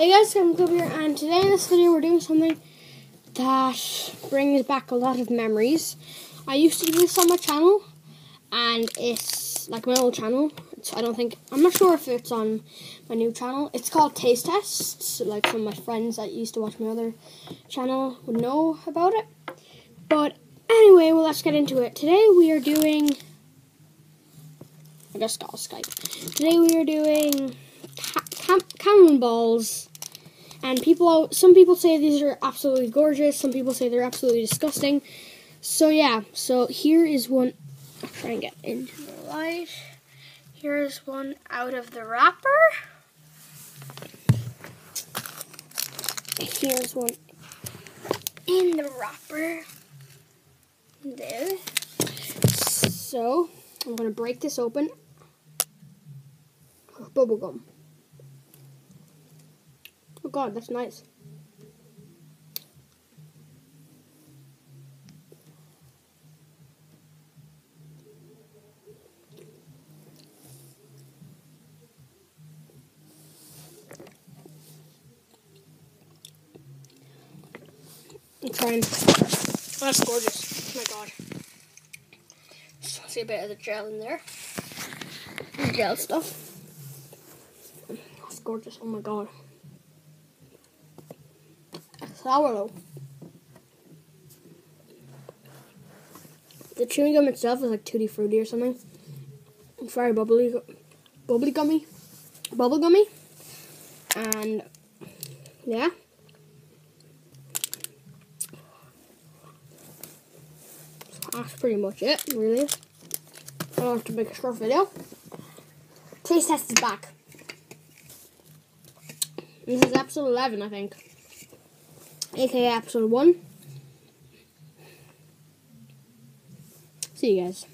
Hey guys, I'm here, and today in this video we're doing something that brings back a lot of memories. I used to do this on my channel, and it's like my old channel. I'm not sure if it's on my new channel. It's called Taste Tests. Like some of my friends that used to watch my other channel would know about it. But anyway, well, let's get into it. Today we are doing, I guess I'll Skype. Today we are doing camel ballz. And some people say these are absolutely gorgeous. Some people say they're absolutely disgusting. So yeah, so here is one. I'll try and get into the light. Here's one out of the wrapper. Here's one in the wrapper. There. So I'm gonna break this open. Bubble gum. Oh god, that's nice. I'm trying. Oh, that's gorgeous. Oh my god. See a bit of the gel in there. The gel stuff. That's gorgeous. Oh my god. Sourdough. The chewing gum itself is like tutti frutti or something. It's very bubbly gummy, and yeah. So that's pretty much it, really. I don't have to make a short video. Taste test is back. This is episode 11, I think. AKA episode 1. See you guys.